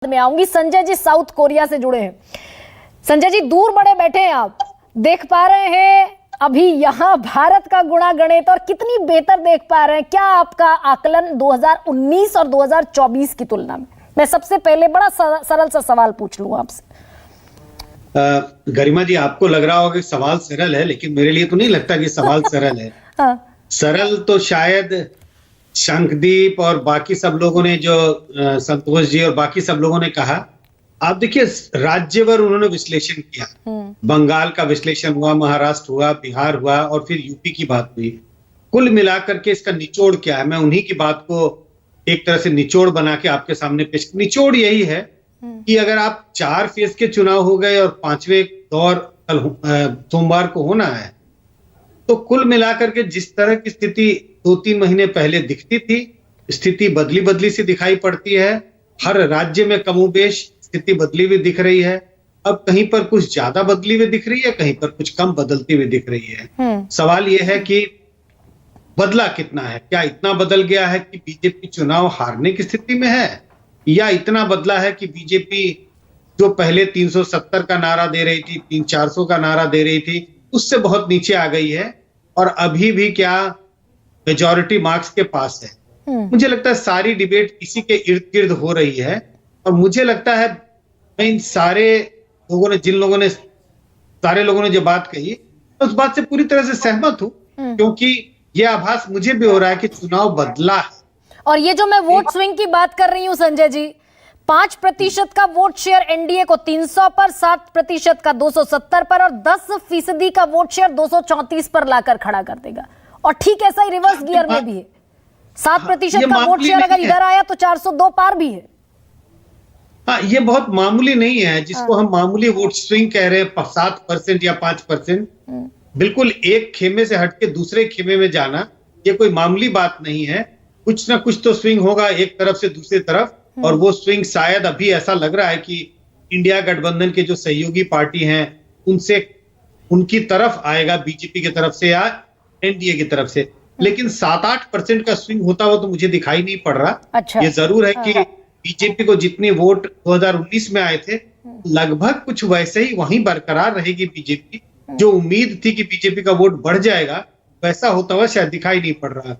में आऊंगी। Sanjay ji south Korea से जुड़े हैं। संजय जी दूर बड़े बैठे हैं, आप देख पा रहे हैं अभी यहाँ भारत का गुणागणित और कितनी बेहतर देख पा रहे हैं? क्या आपका आकलन 2019 और 2024 की तुलना में? मैं सबसे पहले बड़ा सरल सा सवाल पूछ लूं आपसे। गरिमा जी, आपको लग रहा होगा कि सवाल सरल है, लेकिन मेरे लिए तो नहीं लगता कि सवाल सरल है। हाँ। सरल तो शायद शंखदीप और बाकी सब लोगों ने, जो संतोष जी और बाकी सब लोगों ने कहा। आप देखिए, राज्यवार उन्होंने विश्लेषण किया। बंगाल का विश्लेषण हुआ, महाराष्ट्र हुआ, बिहार हुआ और फिर यूपी की बात हुई। कुल मिलाकर के इसका निचोड़ क्या है? मैं उन्हीं की बात को एक तरह से निचोड़ बना के आपके सामने पेश। निचोड़ यही है कि अगर आप 4 फेज के चुनाव हो गए और 5वें दौर कल सोमवार को होना है, तो कुल मिलाकर के जिस तरह की स्थिति 2-3 महीने पहले दिखती थी, स्थिति बदली बदली सी दिखाई पड़ती है। हर राज्य में कमोबेश स्थिति बदली हुई दिख रही है। अब कहीं पर कुछ ज्यादा बदली हुई दिख रही है, कहीं पर कुछ कम बदलती हुई दिख रही है। सवाल यह है कि बदला कितना है? क्या इतना बदल गया है कि बीजेपी चुनाव हारने की स्थिति में है, या इतना बदला है कि बीजेपी जो पहले 370 का नारा दे रही थी, 300-400 का नारा दे रही थी, उससे बहुत नीचे आ गई है और अभी भी क्या मेजॉरिटी मार्क्स के पास है? मुझे लगता है सारी डिबेट इसी के इर्द गिर्द हो रही है। और मुझे लगता है मैं इन सारे लोगों ने सारे लोगों ने जो बात कही, उस बात से पूरी तरह से सहमत हूं, क्योंकि यह आभास मुझे भी हो रहा है कि चुनाव बदला है। और ये जो मैं वोट स्विंग की बात कर रही हूं संजय जी, 5% का वोट शेयर एनडीए को 300 पर, 7% का 270 पर और 10% का वोट शेयर 234 पर लाकर खड़ा कर देगा। और ठीक ऐसा ही रिवर्स गियर में भी है। 7% का वोट शेयर अगर इधर आया तो 402 पार भी है। हाँ, ये बहुत मामूली नहीं है जिसको हम मामूली वोट स्विंग कह रहे हैं, 7% या 5%। बिल्कुल एक खेमे से हटके दूसरे खेमे में जाना, ये कोई मामूली बात नहीं है। कुछ ना कुछ तो स्विंग होगा एक तरफ से दूसरी तरफ, और वो स्विंग शायद अभी ऐसा लग रहा है कि इंडिया गठबंधन के जो सहयोगी पार्टी हैं उनसे उनकी तरफ आएगा, बीजेपी की तरफ से या एनडीए की तरफ से। लेकिन 7-8% का स्विंग होता हुआ तो मुझे दिखाई नहीं पड़ रहा। अच्छा। ये जरूर है कि बीजेपी को जितने वोट 2019 में आए थे, लगभग कुछ वैसे ही वहीं बरकरार रहेगी बीजेपी। जो उम्मीद थी कि बीजेपी का वोट बढ़ जाएगा, वैसा होता हुआ शायद दिखाई नहीं पड़ रहा।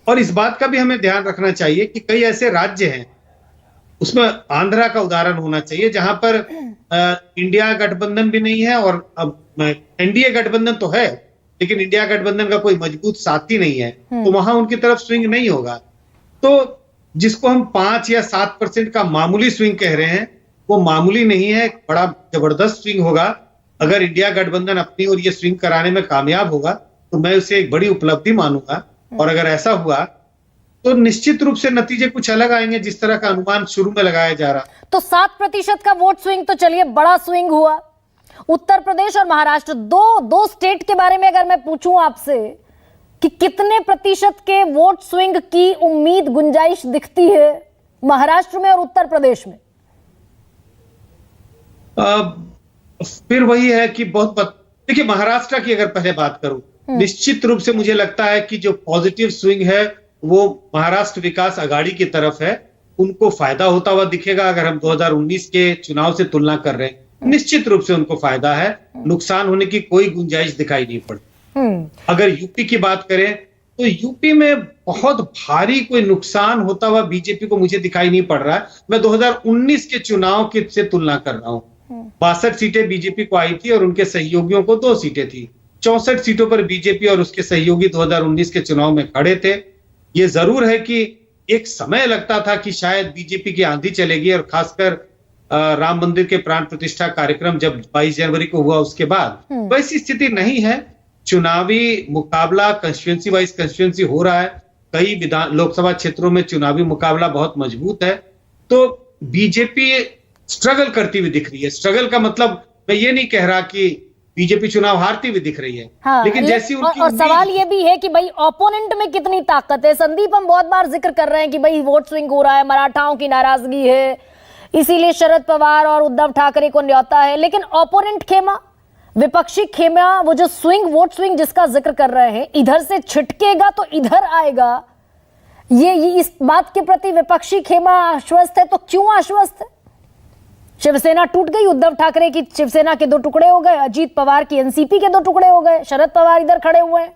और इस बात का भी हमें ध्यान रखना चाहिए कि कई ऐसे राज्य हैं, उसमें आंध्रा का उदाहरण होना चाहिए, जहां पर इंडिया गठबंधन भी नहीं है और अब एनडीए गठबंधन तो है, लेकिन इंडिया गठबंधन का कोई मजबूत साथी नहीं है, तो वहां उनकी तरफ स्विंग नहीं होगा। तो जिसको हम 5 या 7% का मामूली स्विंग कह रहे हैं, वो मामूली नहीं है, बड़ा जबरदस्त स्विंग होगा। अगर इंडिया गठबंधन अपनी ओर ये स्विंग कराने में कामयाब होगा तो मैं उसे एक बड़ी उपलब्धि मानूंगा। और अगर ऐसा हुआ तो निश्चित रूप से नतीजे कुछ अलग आएंगे, जिस तरह का अनुमान शुरू में लगाया जा रहा। तो 7% का वोट स्विंग तो चलिए बड़ा स्विंग हुआ। उत्तर प्रदेश और महाराष्ट्र, दो स्टेट के बारे में अगर मैं पूछूं आपसे कि कितने प्रतिशत के वोट स्विंग की उम्मीद, गुंजाइश दिखती है महाराष्ट्र में और उत्तर प्रदेश में? फिर वही है कि देखिए, महाराष्ट्र की अगर पहले बात करूं, निश्चित रूप से मुझे लगता है कि जो पॉजिटिव स्विंग है वो महाराष्ट्र विकास आघाड़ी की तरफ है। उनको फायदा होता हुआ दिखेगा। अगर हम 2019 के चुनाव से तुलना कर रहे हैं, निश्चित रूप से उनको फायदा है। नुकसान होने की कोई गुंजाइश दिखाई नहीं पड़ती। अगर यूपी की बात करें तो यूपी में बहुत भारी कोई नुकसान होता हुआ बीजेपी को मुझे दिखाई नहीं पड़ रहा है। मैं 2019 के चुनाव की से तुलना कर रहा हूं। 62 सीटें बीजेपी को आई थी और उनके सहयोगियों को 2 सीटें थी। 64 सीटों पर बीजेपी और उसके सहयोगी 2019 के चुनाव में खड़े थे। ये जरूर है कि एक समय लगता था कि शायद बीजेपी की आंधी चलेगी, और खासकर राम मंदिर के प्राण प्रतिष्ठा कार्यक्रम जब 22 जनवरी को हुआ उसके बाद वैसी स्थिति नहीं है। चुनावी मुकाबला कंस्टिट्यूएंसी वाइज कंस्टिट्यूएंसी हो रहा है। कई लोकसभा क्षेत्रों में चुनावी मुकाबला बहुत मजबूत है। तो बीजेपी स्ट्रगल करती हुई दिख रही है। स्ट्रगल का मतलब मैं ये नहीं कह रहा कि बीजेपी चुनाव हारती हुई दिख रही है। हाँ, लेकिन जैसी उनकी और सवाल ये भी है कि भाई ओपोनेंट में कितनी ताकत है। संदीप, हम बहुत बार जिक्र कर रहे हैं कि भाई वोट स्विंग हो रहा है, मराठाओं की नाराजगी है, इसीलिए शरद पवार और उद्धव ठाकरे को न्योता है। लेकिन ओपोनेंट खेमा, विपक्षी खेमा, वो जो स्विंग, वोट स्विंग जिसका जिक्र कर रहे हैं, इधर से छिटकेगा तो इधर आएगा। ये इस बात के प्रति विपक्षी खेमा आश्वस्त है, तो क्यों आश्वस्त है? शिवसेना टूट गई, उद्धव ठाकरे की शिवसेना के 2 टुकड़े हो गए, अजीत पवार की एनसीपी के 2 टुकड़े हो गए, शरद पवार इधर खड़े हुए हैं।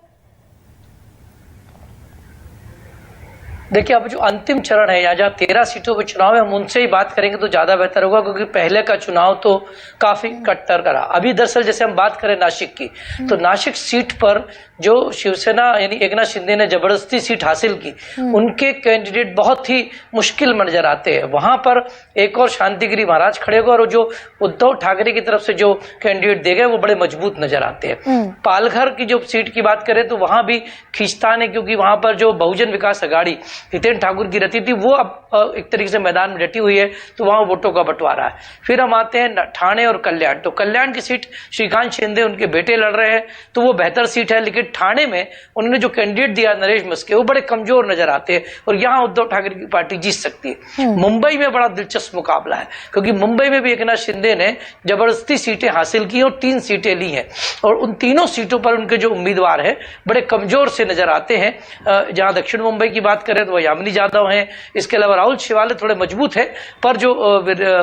देखिए, अब जो अंतिम चरण है या जहाँ 13 सीटों पर चुनाव है, हम उनसे ही बात करेंगे तो ज्यादा बेहतर होगा, क्योंकि पहले का चुनाव तो काफी कट्टर करा। अभी दरअसल जैसे हम बात करें नासिक की, तो नासिक सीट पर जो शिवसेना यानी एकनाथ शिंदे ने जबरदस्ती सीट हासिल की, उनके कैंडिडेट बहुत ही मुश्किल में नजर आते हैं। वहां पर एक और शांतिगिरी महाराज खड़े हो गए, और जो उद्धव ठाकरे की तरफ से जो कैंडिडेट दे गए वो बड़े मजबूत नजर आते हैं। पालघर की जो सीट की बात करें तो वहां भी खींचतान है, क्योंकि वहां पर जो बहुजन विकास अघाड़ी हितेन ठाकुर की रहती थी वो अब एक तरीके से मैदान में डटी हुई है, तो वहां वोटों का बंटवारा है। फिर हम आते हैं ठाणे और कल्याण। तो कल्याण की सीट श्रीकांत शिंदे उनके बेटे लड़ रहे हैं, तो वो बेहतर सीट है, लेकिन ठाणे में उन्होंने जो कैंडिडेट दिया नरेश मस्के वो बड़े कमजोर नजर आते हैं, और यहां उद्धव ठाकरे की पार्टी जीत सकती है। मुंबई में बड़ा दिलचस्प मुकाबला है, क्योंकि मुंबई में भी एकनाथ शिंदे ने जबरदस्ती सीटें हासिल की और 3 सीटें ली हैं, और उन तीनों सीटों पर उनके जो उम्मीदवार है बड़े कमजोर से नजर आते हैं। जहां दक्षिण मुंबई की बात करें तो यामिनी जाधव हैं, इसके अलावा राहुल शिवाले थोड़े मजबूत है, पर जो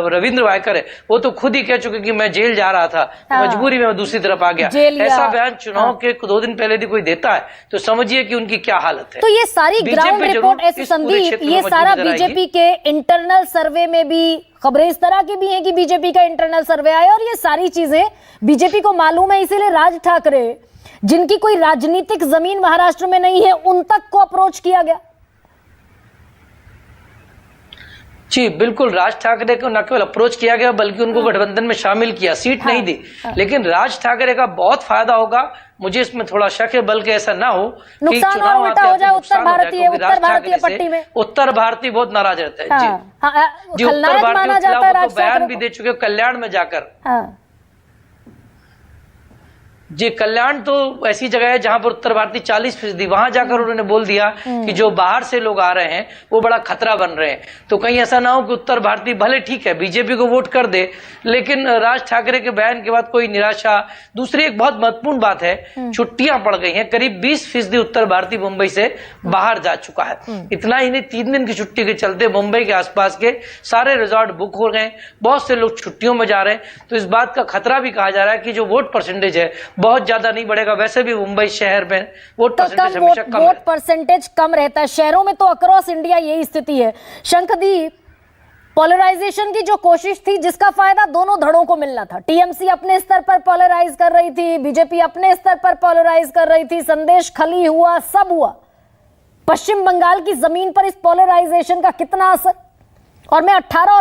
रविंद्र वायकर है वो तो खुद ही कह चुके कि मैं जेल जा रहा था, मजबूरी में मैं दूसरी तरफ आ गया। ऐसा बयान चुनाव के 2 दिन पहले यदि कोई देता है तो समझिए कि उनकी क्या हालत है। तो ये सारी ग्राउंड रिपोर्ट ऐसे संदीप, ये सारा बीजेपी के इंटरनल सर्वे में भी खबरें इस तरह की भी हैं कि बीजेपी का इंटरनल सर्वे आया, और ये सारी चीजें बीजेपी को मालूम है, इसीलिए राज ठाकरे जिनकी कोई राजनीतिक जमीन महाराष्ट्र में नहीं है उन तक को अप्रोच किया गया। जी बिल्कुल, राज ठाकरे को न केवल अप्रोच किया गया बल्कि उनको गठबंधन में शामिल किया, सीट नहीं दी। लेकिन राज ठाकरे का बहुत फायदा होगा, मुझे इसमें थोड़ा शक है, बल्कि ऐसा ना हो कि चुनाव उल्टा हो जाए उत्तर भारतीय पट्टी में। उत्तर भारतीय बहुत नाराज रहता है। जी उत्तर भारतीय के खिलाफ तो बयान भी दे चुके कल्याण में जाकर। जी कल्याण तो ऐसी जगह है जहां पर उत्तर भारतीय 40%, वहां जाकर उन्होंने बोल दिया कि जो बाहर से लोग आ रहे हैं वो बड़ा खतरा बन रहे हैं। तो कहीं ऐसा ना हो कि उत्तर भारतीय भले ठीक है बीजेपी को वोट कर दे, लेकिन राज ठाकरे के बयान के बाद कोई निराशा। दूसरी एक बहुत महत्वपूर्ण बात है, छुट्टियां पड़ गई हैं, करीब 20% उत्तर भारतीय मुंबई से बाहर जा चुका है। इतना ही नहीं, 3 दिन की छुट्टी के चलते मुंबई के आसपास के सारे रिजॉर्ट बुक हो गए, बहुत से लोग छुट्टियों में जा रहे हैं। तो इस बात का खतरा भी कहा जा रहा है कि जो वोट परसेंटेज है बहुत ज्यादा नहीं बढ़ेगा। वैसे भी मुंबई शहर में वोट परसेंटेज हमेशा कम, वोट परसेंटेज कम रहता है, शहरों में तो अक्रॉस इंडिया यही स्थिति है। शंखदीप, पोलराइजेशन की जो कोशिश थी जिसका फायदा दोनों धड़ों को मिलना था, टीएमसी अपने स्तर पर पोलराइज कर रही थी, बीजेपी अपने स्तर पर पोलराइज कर रही थी, संदेश खली हुआ, सब हुआ। पश्चिम बंगाल की जमीन पर इस पोलराइजेशन का कितना असर, और मैं 18